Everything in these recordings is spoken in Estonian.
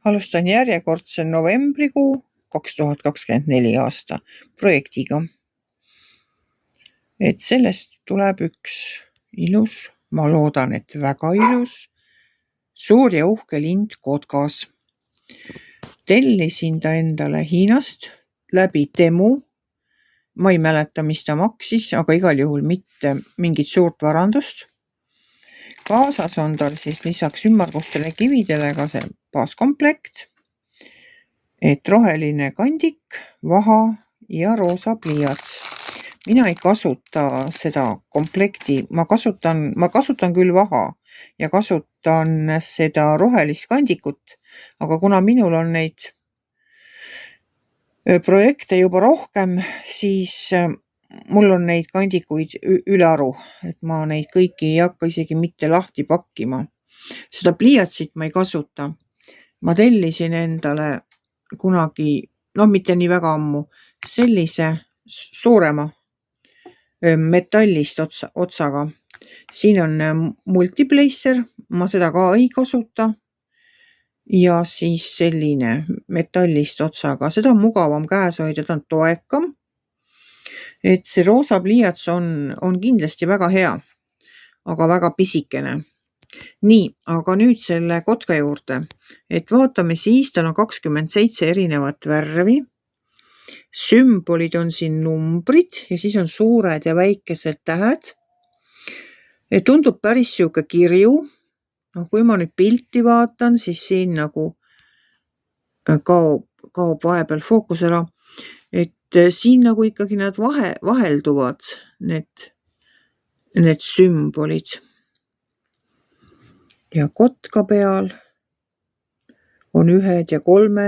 Alustan järjekordse novembrikuu 2024 aasta projektiga. Et sellest tuleb üks ilus, ma loodan, et väga ilus, suur ja uhke lind kotkas. Tellisin ta endale Hiinast läbi Temu. Ma ei mäleta, mis ta maksis, aga igal juhul mitte mingit suurt varandust. Kaasas on tal siis lisaks ümmargustele kividele ka see baaskomplekt, et roheline kandik, vaha ja roosa pliiats. Mina ei kasuta seda komplekti, ma kasutan küll vaha ja kasutan seda rohelist kandikut, aga kuna minul on neid projekte juba rohkem, siis mul on neid kandikuid ülearu, et ma neid kõiki ei hakka isegi mitte lahti pakkima. Seda pliiatsit ma ei kasuta. Ma tellisin endale kunagi, mitte nii väga ammu, sellise suurema metallist otsaga. Siin on multiplacer, ma seda ka ei kasuta. Ja siis selline metallist otsaga. Seda on mugavam käes hoida, ta on toekam. Et see roosa pliiats on kindlasti väga hea, aga väga pisikene. Nii, aga nüüd selle kotka juurde. Et vaatame siis, tal on 27 erinevat värvi. Sümbolid on siin numbrid ja siis on suured ja väikesed tähed. Et tundub päris siuke kirju. Kui ma nüüd pilti vaatan, siis siin nagu kaob vahepeal fookus ära. Et siin nagu ikkagi nad vahelduvad, need sümbolid. Ja kotka peal on 1 ja 3.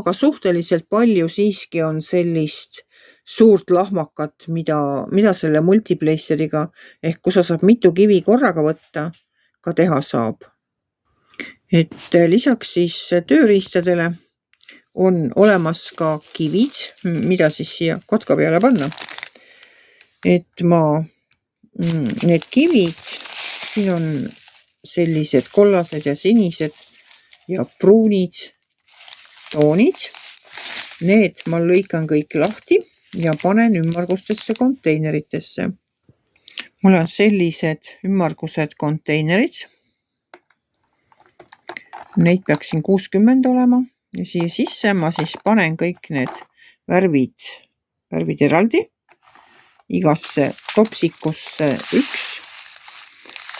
Aga suhteliselt palju siiski on sellist suurt lahmakat, mida selle multiplaceriga, ehk kus sa saab mitu kivi korraga võtta, ka teha saab. Et lisaks siis tööriistadele on olemas ka kivid, mida siis siia kotka peale panna. Et need kivid, siin on sellised kollased ja sinised ja pruunid toonid. Need ma lõikan kõik lahti ja panen ümmargustesse konteineritesse. Mul on sellised ümmargused konteinerid. Neid peaksin 60 olema ja siia sisse ma siis panen kõik need värvid eraldi. Igasse topsikusse 1.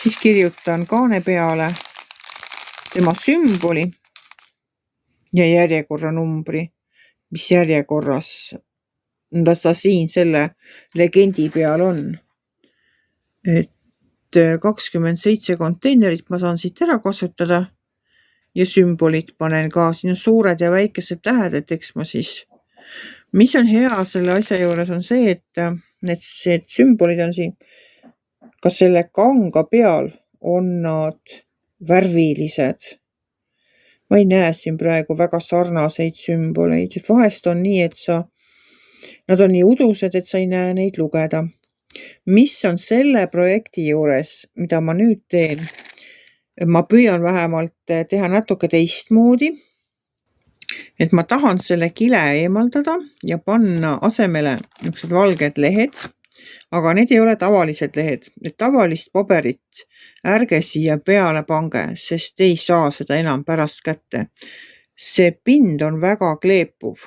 Siis kirjutan kaane peale tema sümboli ja järjekorra numbri, mis järjekorras ta siin selle legendi peal on. Et 27 konteinerit ma saan siit ära kasutada ja sümbolid panen ka. Siin on suured ja väikesed tähed, et eks ma siis. Mis on hea selle asja juures on see, et need sümbolid on siin, ka selle kanga peal on nad värvilised. Ma ei näe siin praegu väga sarnaseid sümboleid. Et vahest on nii, et nad on nii udused, et sa ei näe neid lugeda. Mis on selle projekti juures, mida ma nüüd teen? Ma püüan vähemalt teha natuke teistmoodi. Et ma tahan selle kile eemaldada ja panna asemele niisugused valged lehed, aga need ei ole tavalised lehed. Et tavalist paberit ärge siia peale pange, sest ei saa seda enam pärast kätte. See pind on väga kleepuv.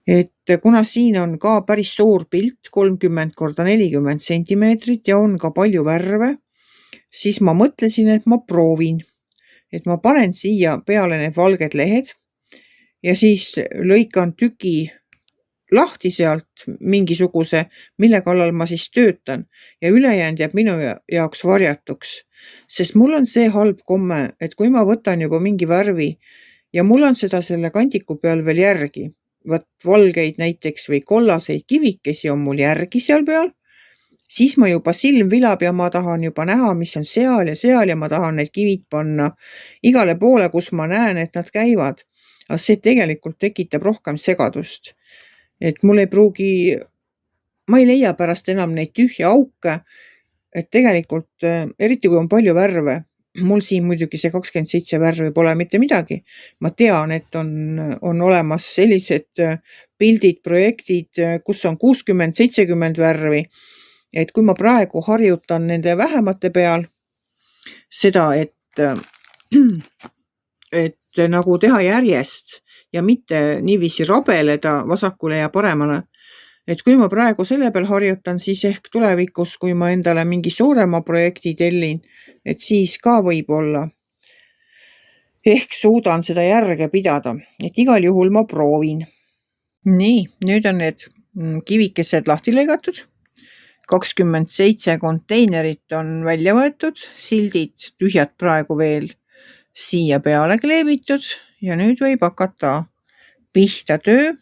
Et kuna siin on ka päris suur pilt, 30x40 sentimeetrit ja on ka palju värve, siis ma mõtlesin, et ma proovin. Et ma panen siia peale need valged lehed ja siis lõikan tüki lahti sealt mingisuguse, mille kallal ma siis töötan ja ülejäänud jääb minu jaoks varjatuks. Sest mul on see halb komme, et kui ma võtan juba mingi värvi ja mul on seda selle kandiku peal veel järgi, valgeid näiteks või kollaseid kivikesi on mul järgi seal peal, siis ma juba silm vilab ja ma tahan juba näha, mis on seal ja ma tahan need kivid panna igale poole, kus ma näen, et nad käivad. Aga see tegelikult tekitab rohkem segadust. Et mul ei pruugi, ma ei leia pärast enam neid tühja auke, et tegelikult eriti kui on palju värve, mul siin muidugi see 27 värvi pole mitte midagi. Ma tean, et on olemas sellised pildid, projektid, kus on 60-70 värvi. Et kui ma praegu harjutan nende vähemate peal seda, et nagu teha järjest ja mitte niiviisi rabeleda vasakule ja paremale. Et kui ma praegu selle peal harjutan, siis ehk tulevikus, kui ma endale mingi suurema projekti tellin, et siis ka võib-olla ehk suudan seda järge pidada, et igal juhul ma proovin. Nii, nüüd on need kivikesed lahti lõigatud. 27 konteinerit on välja võetud, sildid tühjad praegu veel siia peale kleebitud ja nüüd võib hakata pihta töö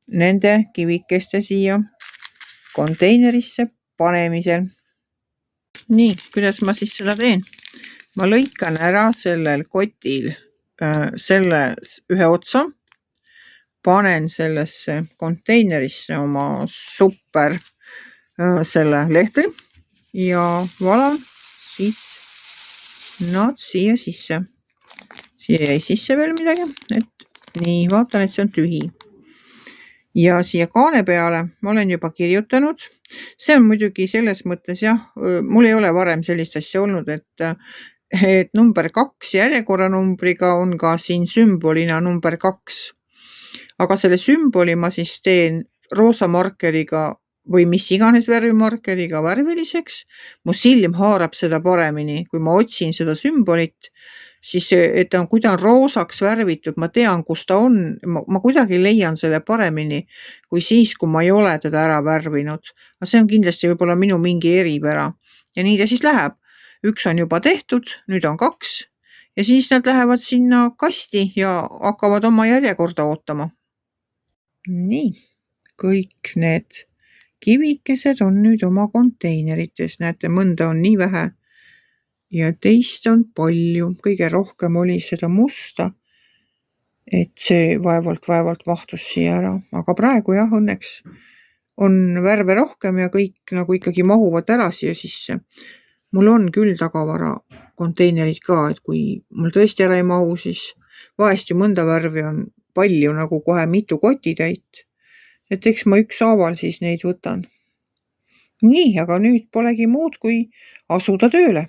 nende kivikeste siia konteinerisse panemisel. Nii, kuidas ma siis seda teen? Ma lõikan ära sellel kotil selle ühe otsa, panen sellesse konteinerisse oma super selle lehtri ja valan siit nad siia sisse. Siia jäi sisse veel midagi, et nii, vaatan, et see on tühi. Ja siia kaane peale ma olen juba kirjutanud. See on muidugi selles mõttes jah, mul ei ole varem sellist asja olnud, et number 2 järjekorranumbriga on ka siin sümbolina number 2. Aga selle sümboli ma siis teen roosa markeriga või mis iganes värvimarkeriga värviliseks. Mu silm haarab seda paremini, kui ma otsin seda sümbolit, siis et kui ta on roosaks värvitud, ma tean, kus ta on. Ma kuidagi leian selle paremini kui siis, kui ma ei ole teda ära värvinud. Aga see on kindlasti võib-olla minu mingi eripära. Ja nii ta siis läheb. Üks on juba tehtud, nüüd on 2 ja siis nad lähevad sinna kasti ja hakkavad oma järjekorda ootama. Nii, kõik need kivikesed on nüüd oma konteinerites. Näete, mõnda on nii vähe ja teist on palju. Kõige rohkem oli seda musta, et see vaevalt mahtus siia ära. Aga praegu jah, õnneks on värve rohkem ja kõik nagu ikkagi mahuvad ära siia sisse. Mul on küll tagavara konteinerid ka, et kui mul tõesti ära ei mahu, siis vahest ju mõnda värvi on palju nagu kohe mitu kotitäit. Et eks ma ükshaaval siis neid võtan. Nii, aga nüüd polegi muud, kui asuda tööle.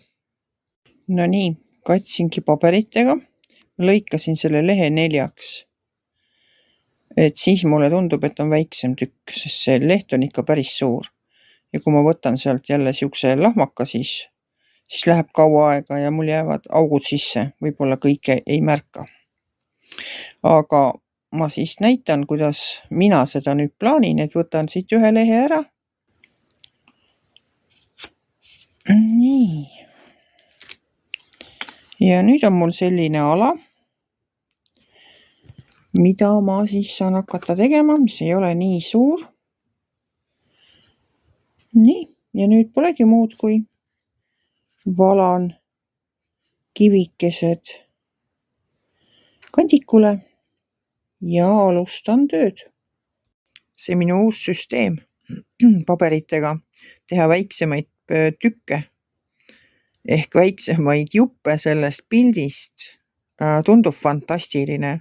No nii, katsingi paberitega. Lõikasin selle lehe 4. Et siis mulle tundub, et on väiksem tükk, sest see leht on ikka päris suur. Ja kui ma võtan sealt jälle siukse lahmaka, siis läheb kaua aega ja mul jäävad augud sisse. Võib-olla kõike ei märka. Aga ma siis näitan, kuidas mina seda nüüd plaanin, et võtan siit ühe lehe ära. Nii. Ja nüüd on mul selline ala, mida ma siis saan hakata tegema, mis ei ole nii suur. Nii, ja nüüd polegi muud, kui valan kivikesed kandikule ja alustan tööd. See minu uus süsteem paberitega teha väiksemaid tükke ehk väiksemaid juppe sellest pildist tundub fantastiline.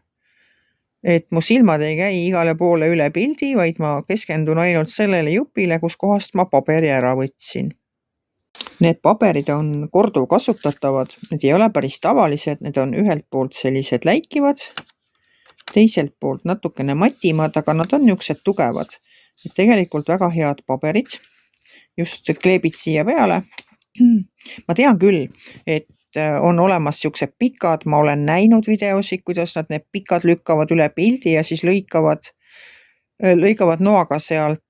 Et mu silmad ei käi igale poole üle pildi, vaid ma keskendun ainult sellele jupile, kus kohast ma paberi ära võtsin. Need paberid on korduvkasutatavad, need ei ole päris tavalised, need on ühelt poolt sellised läikivad, teiselt poolt natukene matimad, aga nad on niisugused tugevad. Et tegelikult väga head paberid, just kleebid siia peale. Ma tean küll, et on olemas siuksed pikad, ma olen näinud videosid, kuidas nad need pikad lükkavad üle pildi ja siis lõikavad noaga sealt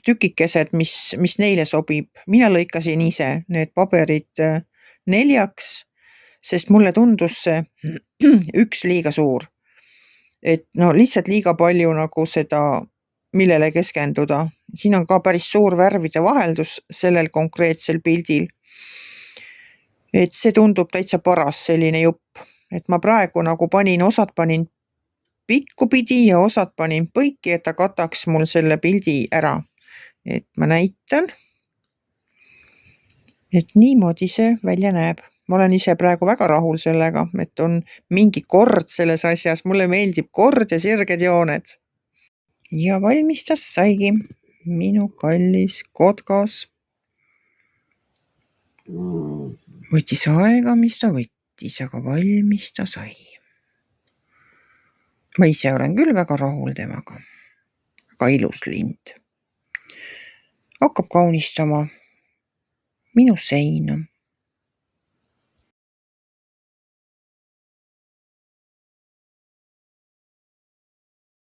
tükikesed, mis neile sobib. Mina lõikasin ise need paberid 4, sest mulle tundus see 1 liiga suur. Et no lihtsalt liiga palju nagu seda, millele keskenduda. Siin on ka päris suur värvide vaheldus sellel konkreetsel pildil. Et see tundub täitsa paras selline jupp. Et ma praegu nagu osad panin pikku pidi ja osad panin põiki, et ta kataks mul selle pildi ära. Et ma näitan, et niimoodi see välja näeb. Ma olen ise praegu väga rahul sellega, et on mingi kord selles asjas. Mulle meeldib kord ja sirged jooned. Ja valmis ta saigi minu kallis kotkas. Võttis aega, mis ta võttis, aga valmis ta sai. Ma ise olen küll väga rahul temaga. Väga ilus lind. Hakkab kaunistama minu seina.